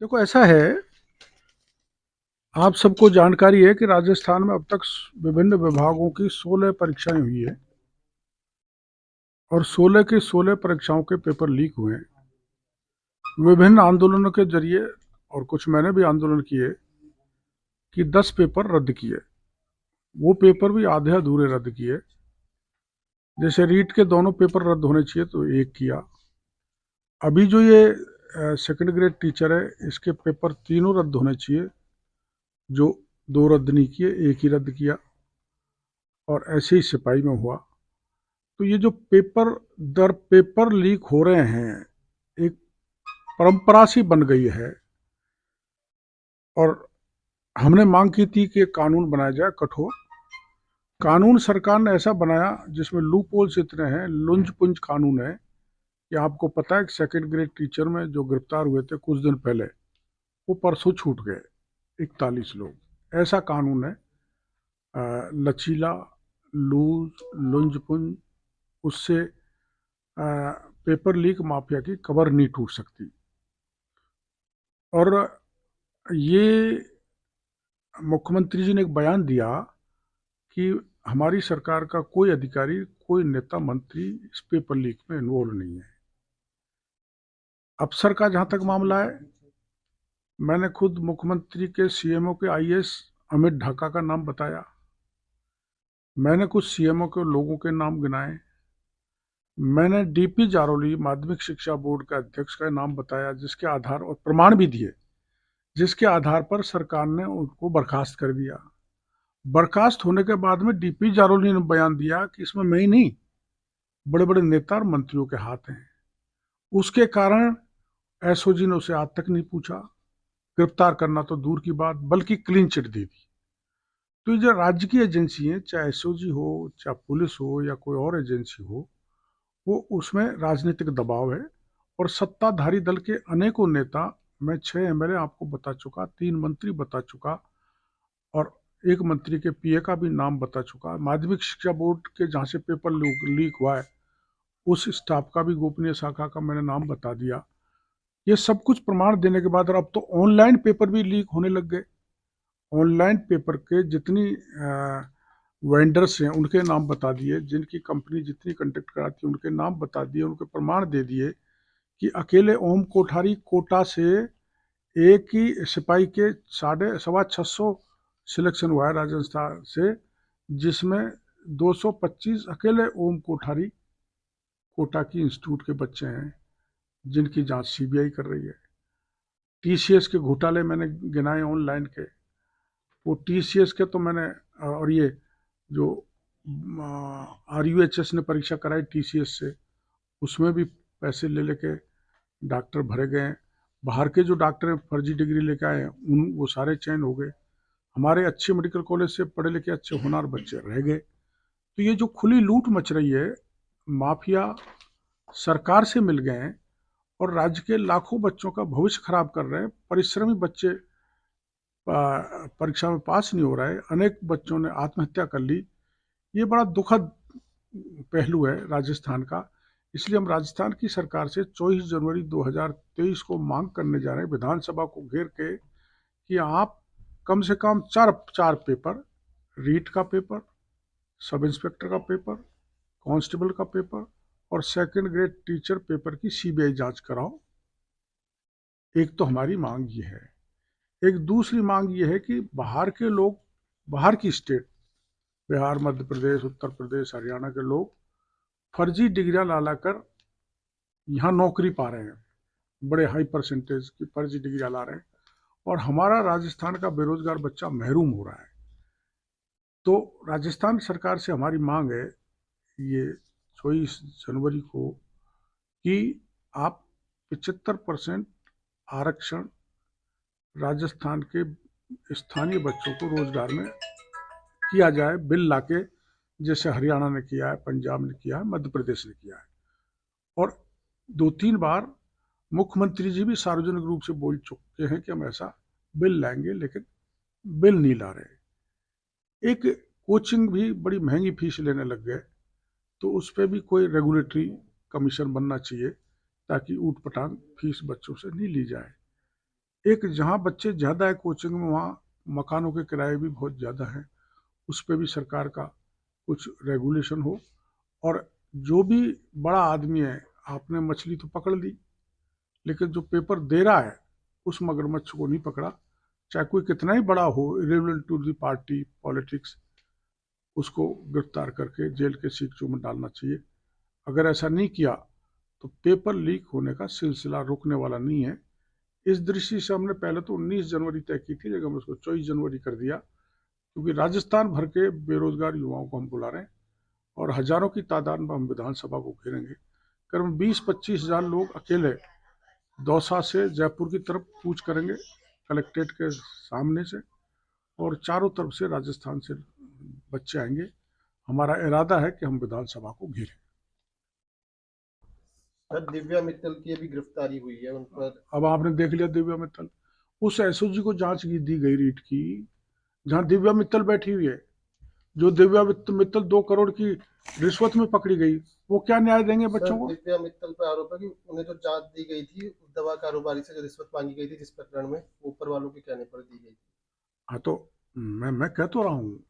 देखो ऐसा है, आप सबको जानकारी है कि राजस्थान में अब तक विभिन्न विभागों की 16 परीक्षाएं हुई है और 16 के 16 परीक्षाओं के पेपर लीक हुए हैं। विभिन्न आंदोलनों के जरिए और कुछ मैंने भी आंदोलन किए कि 10 पेपर रद्द किए। वो पेपर भी आधे अधूरे रद्द किए। जैसे रीट के दोनों पेपर रद्द होने चाहिए तो एक किया। अभी जो ये सेकंड ग्रेड टीचर है, इसके पेपर तीनों रद्द होने चाहिए, जो दो रद्द नहीं किए, एक ही रद्द किया। और ऐसे ही सिपाही में हुआ। तो ये जो पेपर दर पेपर लीक हो रहे हैं, एक परंपरा सी बन गई है। और हमने मांग की थी कि कानून बनाया जाए कठोर। कानून सरकार ने ऐसा बनाया जिसमें लूप होल्स इतने हैं, लुंज पुंज कानून है कि आपको पता है कि सेकंड ग्रेड टीचर में जो गिरफ्तार हुए थे कुछ दिन पहले, वो परसों छूट गए 41 लोग। ऐसा कानून है, लचीला, लूज, लुंज पुंज। उससे पेपर लीक माफिया की कबर नहीं टूट सकती। और ये मुख्यमंत्री जी ने एक बयान दिया कि हमारी सरकार का कोई अधिकारी, कोई नेता मंत्री इस पेपर लीक में इन्वॉल्व नहीं है। अफसर का जहां तक मामला है, मैंने खुद मुख्यमंत्री के सीएमओ के आईएएस अमित ढाका का नाम बताया। मैंने कुछ सीएमओ के लोगों के नाम गिनाए। मैंने डीपी जारोली माध्यमिक शिक्षा बोर्ड के अध्यक्ष का नाम बताया, जिसके आधार और प्रमाण भी दिए, जिसके आधार पर सरकार ने उनको बर्खास्त कर दिया। बर्खास्त होने के बाद में डीपी जारोली ने बयान दिया कि इसमें मैं ही नहीं, बड़े बड़े नेता और मंत्रियों के हाथ हैं। उसके कारण एसओजी ने उसे आज तक नहीं पूछा, गिरफ्तार करना तो दूर की बात, बल्कि क्लीन चिट दे दी। तो ये जो राज्य की एजेंसी है, चाहे एसओजी हो, चाहे पुलिस हो, या कोई और एजेंसी हो, वो उसमें राजनीतिक दबाव है। और सत्ताधारी दल के अनेकों नेता, मैं 6 एमएलए आपको बता चुका, 3 मंत्री बता चुका, और एक मंत्री के पीए का भी नाम बता चुका। माध्यमिक शिक्षा बोर्ड के जहाँ से पेपर लीक हुआ है, उस स्टाफ का भी, गोपनीय शाखा का मैंने नाम बता दिया। ये सब कुछ प्रमाण देने के बाद, और अब तो ऑनलाइन पेपर भी लीक होने लग गए। ऑनलाइन पेपर के जितनी वेंडर्स हैं उनके नाम बता दिए, जिनकी कंपनी जितनी कंडक्ट कराती है उनके नाम बता दिए, उनके प्रमाण दे दिए कि अकेले ओम कोठारी कोटा से एक ही सिपाही के 650 सिलेक्शन हुआ है राजस्थान से, जिसमें 225 अकेले ओम कोठारी कोटा की इंस्टीट्यूट के बच्चे हैं, जिनकी जांच सीबीआई कर रही है। टीसीएस के घोटाले मैंने गिनाए ऑनलाइन के। वो टीसीएस के तो मैंने, और ये जो आरयूएचएस ने परीक्षा कराई टीसीएस से, उसमें भी पैसे ले लेके डॉक्टर भरे गए। बाहर के जो डॉक्टर फर्जी डिग्री लेके आए उन वो सारे चयन हो गए। हमारे अच्छे मेडिकल कॉलेज से पढ़े लिखे अच्छे होनहार बच्चे रह गए। तो ये जो खुली लूट मच रही है, माफिया सरकार से मिल गए हैं और राज्य के लाखों बच्चों का भविष्य खराब कर रहे हैं। परिश्रमी बच्चे परीक्षा में पास नहीं हो रहा है, अनेक बच्चों ने आत्महत्या कर ली। ये बड़ा दुखद पहलू है राजस्थान का। इसलिए हम राजस्थान की सरकार से 24 जनवरी 2023 को मांग करने जा रहे हैं, विधानसभा को घेर के, कि आप कम से कम चार चार पेपर, रीट का पेपर, सब इंस्पेक्टर का पेपर, कांस्टेबल का पेपर और सेकंड ग्रेड टीचर पेपर की सीबीआई जांच कराओ। एक तो हमारी मांग ये है। एक दूसरी मांग ये है कि बाहर के लोग, बाहर की स्टेट, बिहार, मध्य प्रदेश, उत्तर प्रदेश, हरियाणा के लोग फर्जी डिग्रियां ला कर यहाँ नौकरी पा रहे हैं, बड़े हाई परसेंटेज की फर्जी डिग्रियां ला रहे हैं, और हमारा राजस्थान का बेरोजगार बच्चा महरूम हो रहा है। तो राजस्थान सरकार से हमारी मांग है ये 24 जनवरी को, कि आप 75% आरक्षण राजस्थान के स्थानीय बच्चों को रोजगार में किया जाए, बिल लाके, जैसे हरियाणा ने किया है, पंजाब ने किया है, मध्य प्रदेश ने किया है। और 2-3 बार मुख्यमंत्री जी भी सार्वजनिक रूप से बोल चुके हैं कि हम ऐसा बिल लाएंगे, लेकिन बिल नहीं ला रहे। एक कोचिंग भी बड़ी महंगी फीस लेने लग गए, तो उस पर भी कोई रेगुलेटरी कमीशन बनना चाहिए, ताकि ऊट पटांग फीस बच्चों से नहीं ली जाए। एक जहाँ बच्चे ज़्यादा है कोचिंग में, वहाँ मकानों के किराए भी बहुत ज़्यादा हैं, उस पर भी सरकार का कुछ रेगुलेशन हो। और जो भी बड़ा आदमी है, आपने मछली तो पकड़ ली, लेकिन जो पेपर दे रहा है उस मगरमच्छ को नहीं पकड़ा, चाहे कोई कितना ही बड़ा हो, irrelevant to the party politics, उसको गिरफ्तार करके जेल के सीखचों में डालना चाहिए। अगर ऐसा नहीं किया तो पेपर लीक होने का सिलसिला रुकने वाला नहीं है। इस दृष्टि से हमने पहले तो 19 जनवरी तय की थी, लेकिन हम उसको 24 जनवरी कर दिया, क्योंकि राजस्थान भर के बेरोजगार युवाओं को हम बुला रहे हैं और हजारों की तादाद में हम विधानसभा को घेरेंगे। करीब 20-25 हजार लोग अकेले दौसा से जयपुर की तरफ कूच करेंगे कलेक्ट्रेट के सामने से, और चारों तरफ से राजस्थान से बच्चे आएंगे। हमारा इरादा है कि हम विधानसभा को घेरें। सर, दिव्या मित्तल की अभी गिरफ्तारी हुई है, उन पर अब आपने देख लिया दिव्या मित्तल, उस एसओजी को जांच की दी गई रीट की, जहां दिव्या मित्तल बैठी हुई है। जो दिव्या मित्तल 2 करोड़ की रिश्वत में पकड़ी गई, वो क्या न्याय देंगे सर बच्चों को? दिव्या मित्तल पर आरोप है कि उन्हें जो जांच दी गई थी उस दवा कारोबारी से, जो रिश्वत मांगी गई थी जिस प्रकरण में, वो ऊपर वालों के कहने पर दी गई थी। हाँ तो मैं कह तो रहा हूँ,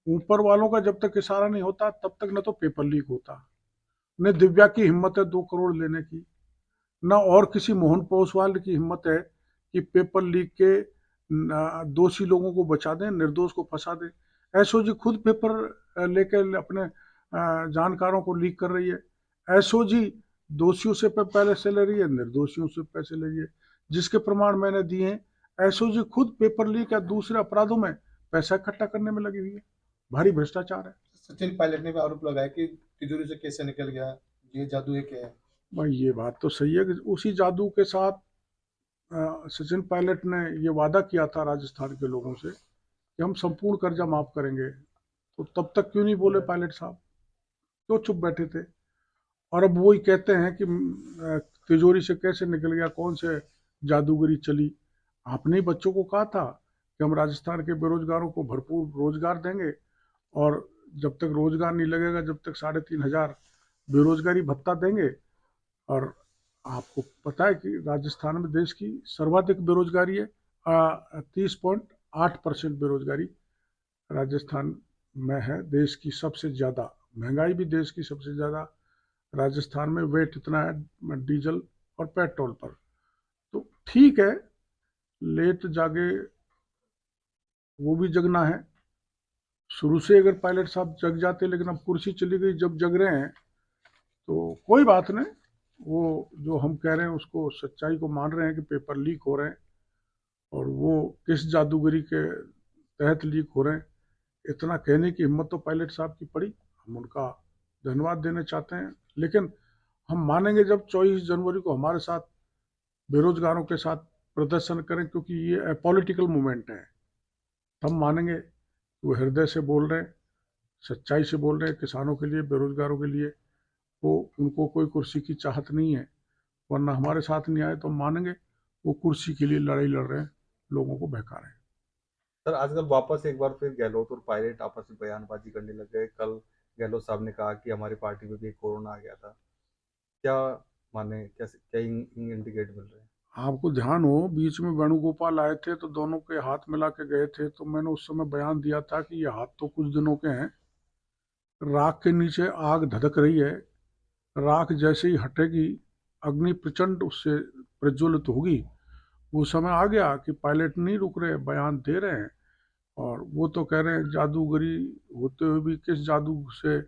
ऊपर वालों का जब तक इशारा नहीं होता तब तक न तो पेपर लीक होता, न दिव्या की हिम्मत है 2 करोड़ लेने की, न और किसी मोहन पोसवाल की हिम्मत है कि पेपर लीक के दोषी लोगों को बचा दें, निर्दोष को फंसा दें। एसओजी खुद पेपर लेके अपने जानकारों को लीक कर रही है। एसओजी दोषियों से पहले से ले रही है, निर्दोषियों से पैसे ले रही है, जिसके प्रमाण मैंने दिए हैं। एसओजी खुद पेपर लीक या दूसरे अपराधों में पैसा इकट्ठा करने में लगी हुई है। भारी भ्रष्टाचार है। सचिन पायलट ने भी आरोप लगाया कि तिजोरी से कैसे निकल गया, ये जादू है क्या है। भाई ये बात तो सही है कि उसी जादू के साथ सचिन पायलट ने ये वादा किया था राजस्थान के लोगों से कि हम संपूर्ण कर्जा माफ करेंगे, तो तब तक क्यों नहीं बोले पायलट साहब? क्यों चुप बैठे थे? और अब वही कहते हैं कि तिजोरी से कैसे निकल गया, कौन से जादूगरी चली। आपने ही बच्चों को कहा था कि हम राजस्थान के बेरोजगारों को भरपूर रोजगार देंगे, और जब तक रोजगार नहीं लगेगा, जब तक 3,500 बेरोजगारी भत्ता देंगे। और आपको पता है कि राजस्थान में देश की सर्वाधिक बेरोजगारी है, 30.8% बेरोजगारी राजस्थान में है। देश की सबसे ज़्यादा महंगाई भी देश की सबसे ज़्यादा राजस्थान में, वेट इतना है डीजल और पेट्रोल पर। तो ठीक है, लेट जागे वो भी जगना है। शुरू से अगर पायलट साहब जग जाते, लेकिन अब कुर्सी चली गई, जब जग रहे हैं तो कोई बात नहीं। वो जो हम कह रहे हैं उसको, सच्चाई को मान रहे हैं कि पेपर लीक हो रहे हैं, और वो किस जादूगरी के तहत लीक हो रहे हैं, इतना कहने की हिम्मत तो पायलट साहब की पड़ी। हम उनका धन्यवाद देना चाहते हैं, लेकिन हम मानेंगे जब 24 जनवरी को हमारे साथ बेरोजगारों के साथ प्रदर्शन करें, क्योंकि ये पॉलिटिकल मूवमेंट है। तब मानेंगे वो हृदय से बोल रहे हैं, सच्चाई से बोल रहे हैं किसानों के लिए, बेरोजगारों के लिए। वो उनको कोई कुर्सी की चाहत नहीं है, वरना हमारे साथ नहीं आए तो हम मानेंगे वो कुर्सी के लिए लड़ाई लड़ रहे हैं, लोगों को बहका रहे हैं। सर, आजकल वापस एक बार फिर गहलोत और पायलट आपस में बयानबाजी करने लग गए। कल गहलोत साहब ने कहा कि हमारी पार्टी में भी एक कोरोना आ गया था। क्या माने, कैसे क्या इंडिकेट मिल रहे हैं? आपको ध्यान हो, बीच में वेणुगोपाल आए थे तो दोनों के हाथ मिला के गए थे, तो मैंने उस समय बयान दिया था कि ये हाथ तो कुछ दिनों के हैं, राख के नीचे आग धधक रही है, राख जैसे ही हटेगी अग्नि प्रचंड उससे प्रज्वलित होगी। वो समय आ गया कि पायलट नहीं रुक रहे, बयान दे रहे हैं। और वो तो कह रहे हैं जादूगरी होते हुए भी किस जादू से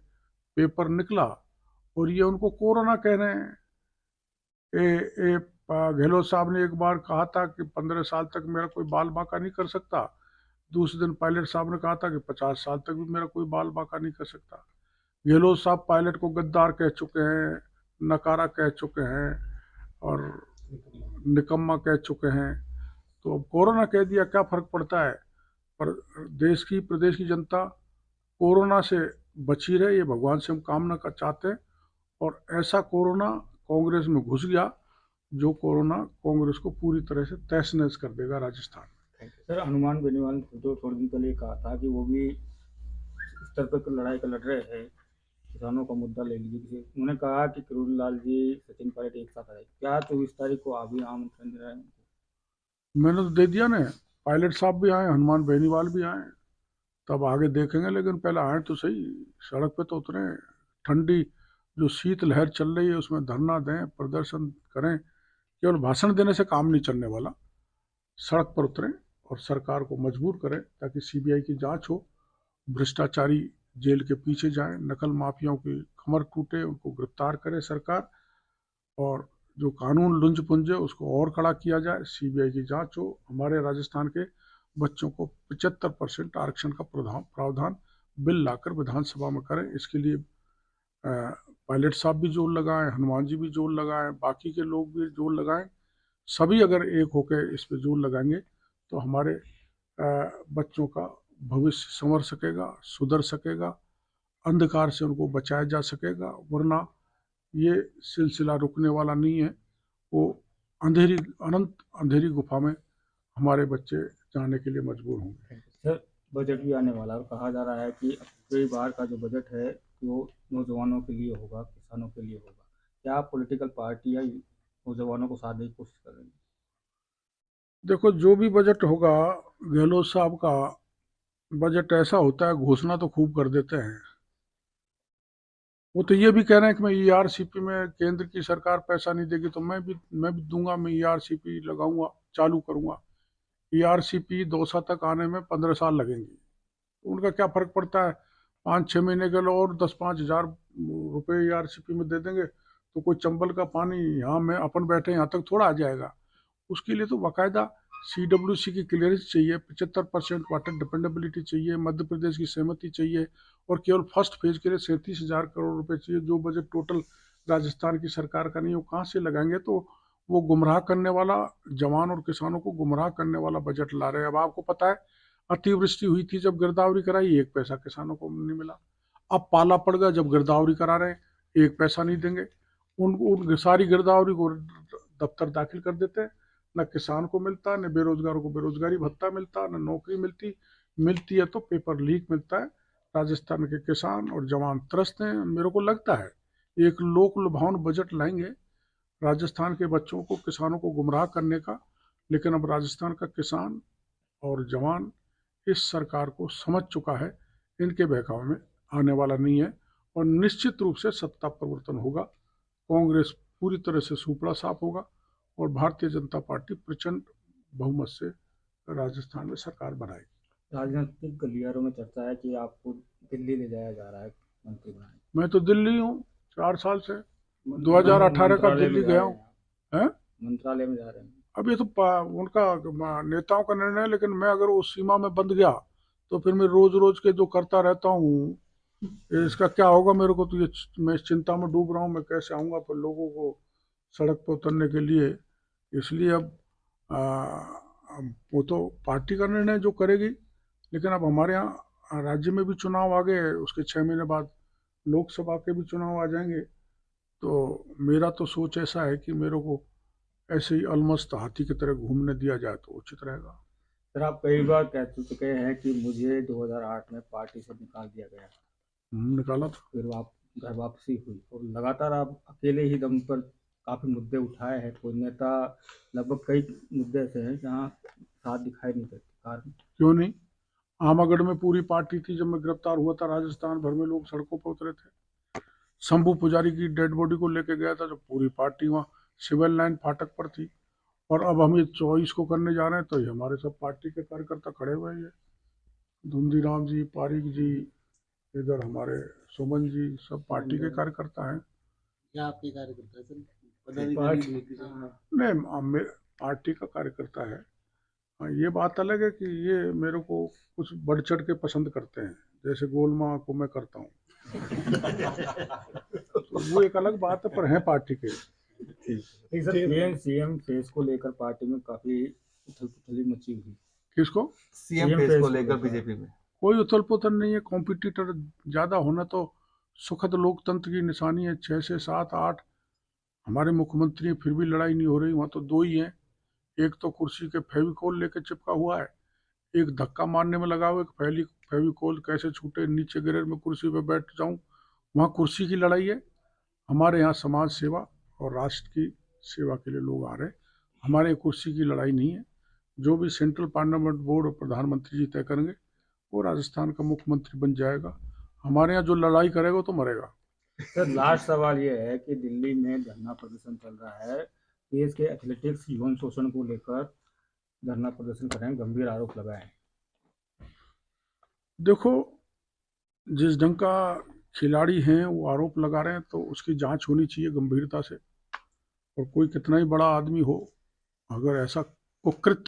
पेपर निकला, और ये उनको कोरोना कह रहे हैं। गहलोत साहब ने एक बार कहा था कि 15 साल तक मेरा कोई बाल बांका नहीं कर सकता। दूसरे दिन पायलट साहब ने कहा था कि 50 साल तक भी मेरा कोई बाल बांका नहीं कर सकता। गहलोत साहब पायलट को गद्दार कह चुके हैं, नकारा कह चुके हैं, और निकम्मा कह चुके हैं। तो अब कोरोना कह दिया, क्या फर्क पड़ता है? पर देश की, प्रदेश की जनता कोरोना से बची रहे, ये भगवान से हम कामना का चाहते हैं। और ऐसा कोरोना कांग्रेस में घुस गया जो कोरोना कांग्रेस को पूरी तरह से तहस नहस कर देगा राजस्थान में। सर, हनुमान बेनीवाल ने जो थोड़े दिन पहले कहा था कि वो भी स्तर पर लड़ाई का लड़ रहे हैं, किसानों का मुद्दा ले लीजिए। उन्होंने कहा कि करोड़ी लाल जी, सचिन पायलट एक साथ आए। क्या 24 तारीख को आप भी आमंत्रण दे रहे हैं? मैंने तो दे दिया ना, पायलट साहब भी आए, हनुमान बेनीवाल भी आए, तब आगे देखेंगे, लेकिन पहले आए तो सही, सड़क पे तो उतरे, ठंडी जो शीत लहर चल रही है उसमें धरना दें, प्रदर्शन करें। केवल भाषण देने से काम नहीं चलने वाला, सड़क पर उतरें और सरकार को मजबूर करें ताकि सीबीआई की जांच हो, भ्रष्टाचारी जेल के पीछे जाएं, नकल माफियाओं की कमर टूटे, उनको गिरफ्तार करे सरकार, और जो कानून लुंज पुंज है उसको और कड़ा किया जाए, सीबीआई की जांच हो, हमारे राजस्थान के बच्चों को 75% आरक्षण का प्रावधान बिल लाकर विधानसभा में करें। इसके लिए पायलट साहब भी जोर लगाएं, हनुमान जी भी जोर लगाएं, बाकी के लोग भी जोर लगाएं। सभी अगर एक होकर इस पर जोर लगाएंगे तो हमारे बच्चों का भविष्य संवर सकेगा, सुधर सकेगा, अंधकार से उनको बचाया जा सकेगा। वरना ये सिलसिला रुकने वाला नहीं है, वो अंधेरी, अनंत अंधेरी गुफा में हमारे बच्चे जाने के लिए मजबूर होंगे। सर, बजट भी आने वाला है और कहा जा रहा है कि कई बार का जो बजट है वो नौजवानों के लिए होगा, किसानों के लिए होगा। क्या आप पॉलिटिकल पार्टी या नौजवानों को साथ देने की कोशिश करेंगे? देखो, जो भी बजट होगा, गहलोत साहब का बजट ऐसा होता है, घोषणा तो खूब कर देते हैं। वो तो ये भी कह रहे हैं कि मैं ईआरसीपी में, केंद्र की सरकार पैसा नहीं देगी तो मैं भी दूंगा, मैं ईआरसीपी लगाऊंगा, चालू करूंगा। ईआरसीपी दौसा तक आने में 15 साल लगेंगे, तो उनका क्या फर्क पड़ता है, 5-6 महीने के लिए और 10-5 हज़ार रुपये ईआरसीपी में दे देंगे तो कोई चंबल का पानी यहाँ में अपन बैठे यहाँ तक थोड़ा आ जाएगा। उसके लिए तो बाकायदा सीडब्ल्यूसी की क्लियरेंस चाहिए, 75% वाटर डिपेंडेबिलिटी चाहिए, मध्य प्रदेश की सहमति चाहिए, और केवल फर्स्ट फेज के लिए 37,000 करोड़ रुपए चाहिए। जो बजट टोटल राजस्थान की सरकार का नहीं, वो कहाँ से लगाएंगे? तो वो गुमराह करने वाला, जवान और किसानों को गुमराह करने वाला बजट ला रहे हैं। अब आपको पता है, अतिवृष्टि हुई थी जब गिरदावरी कराई, 1 पैसा किसानों को नहीं मिला। अब पाला पड़ गया, जब गिरदावरी करा रहे हैं 1 पैसा नहीं देंगे। उन सारी गिरदावरी को दफ्तर दाखिल कर देते हैं, न किसान को मिलता, न बेरोजगारों को बेरोजगारी भत्ता मिलता, न नौकरी मिलती है तो पेपर लीक मिलता है। राजस्थान के किसान और जवान त्रस्त हैं। मेरे को लगता है एक लोक लुभावन बजट लाएंगे राजस्थान के बच्चों को, किसानों को गुमराह करने का। लेकिन अब राजस्थान का किसान और जवान इस सरकार को समझ चुका है, इनके बहकावे में आने वाला नहीं है, और निश्चित रूप से सत्ता परिवर्तन होगा। कांग्रेस पूरी तरह से सुपड़ा साफ होगा और भारतीय जनता पार्टी प्रचंड बहुमत से राजस्थान में सरकार बनाएगी। राजनीतिक गलियारों में चर्चा है कि आपको दिल्ली ले जाया जा रहा है मंत्री बनाने। मैं तो दिल्ली हूँ 4 साल से, 2018 का मंत्रालय में दिल्ली जा गया रहे हूँ। हैं, हैं? मंत्रालय में जा रहे हैं। अब ये तो उनका नेताओं का निर्णय है, लेकिन मैं अगर उस सीमा में बंध गया तो फिर मैं रोज रोज के जो करता रहता हूँ, इसका क्या होगा? मेरे को तो ये, मैं इस चिंता में डूब रहा हूँ, मैं कैसे आऊँगा फिर लोगों को सड़क पर उतरने के लिए। इसलिए अब वो तो पार्टी का निर्णय जो करेगी, लेकिन अब हमारे यहाँ राज्य में भी चुनाव आ गए, उसके 6 महीने बाद लोकसभा के भी चुनाव आ जाएंगे। तो मेरा तो सोच ऐसा है कि मेरे को ऐसे ही अलमस्त हाथी की तरह घूमने दिया जाए तो उचित रहेगा। सर, आप कई बार कह चुके हैं कि मुझे 2008 में पार्टी से निकाल दिया गया, निकाला था। फिर घर वापसी हुई और लगातार आप अकेले ही दम पर काफ़ी मुद्दे उठाए हैं। कोई नेता, लगभग कई मुद्दे ऐसे हैं जहाँ साथ दिखाई नहीं देते। कारण क्यों नहीं? आमागढ़ में पूरी पार्टी थी जब मैं गिरफ्तार हुआ था, राजस्थान भर में लोग सड़कों पर उतरे थे। शंभू पुजारी की डेड बॉडी को लेके गया था, जो पूरी पार्टी वहाँ सिविल लाइन फाटक पर थी। और अब हम ये 24 को करने जा रहे हैं तो ये हमारे सब पार्टी के कार्यकर्ता खड़े हुए हैं, धुंधीराम जी, पारिक जी, इधर हमारे सुमन जी, सब पार्टी के कार्यकर्ता हैं। क्या आपके कार्यकर्ता है सर? पार्टी नहीं, पार्टी का कार्यकर्ता है। हाँ, ये बात अलग है कि ये मेरे को कुछ बढ़ चढ़ के पसंद करते हैं, जैसे गोलमाल को मैं करता हूँ। तो वो एक अलग बात है, पर हैं पार्टी के। सर, पीएम सीएम फेस को लेकर पार्टी में काफ़ी उथल पुथली मची हुई। किसको? सीएम CM फेस फेस को को लेकर लेकर। बीजेपी में कोई उथल पुथल नहीं है। कॉम्पिटिटर ज़्यादा होना तो सुखद लोकतंत्र की निशानी है। 6 से 7 8 हमारे मुख्यमंत्री हैं, फिर भी लड़ाई नहीं हो रही। वहाँ तो 2 ही हैं, एक तो कुर्सी के फेविकोल लेके चिपका हुआ है, एक धक्का मारने में लगा हुआ है कि फेविकोल कैसे छूटे, नीचे गिरे, मैं कुर्सी पे बैठ जाऊं। वहाँ कुर्सी की लड़ाई है। हमारे यहाँ समाज सेवा और राष्ट्र की सेवा के लिए लोग आ रहे हैं। हमारे यहाँ कुर्सी की लड़ाई नहीं है। जो भी सेंट्रल पार्लियामेंट बोर्ड और प्रधानमंत्री जी तय करेंगे वो राजस्थान का मुख्यमंत्री बन जाएगा। हमारे यहाँ जो लड़ाई करेगा वो तो मरेगा। सर लास्ट सवाल ये है कि दिल्ली में धरना प्रदर्शन चल रहा है, देश के एथलेटिक्स यौन शोषण को लेकर धरना प्रदर्शन कर रहे हैं, गंभीर आरोप लगाए हैं। देखो, जिस ढंग का खिलाड़ी हैं वो आरोप लगा रहे हैं तो उसकी जांच होनी चाहिए गंभीरता से। और कोई कितना ही बड़ा आदमी हो, अगर ऐसा कुकृत्य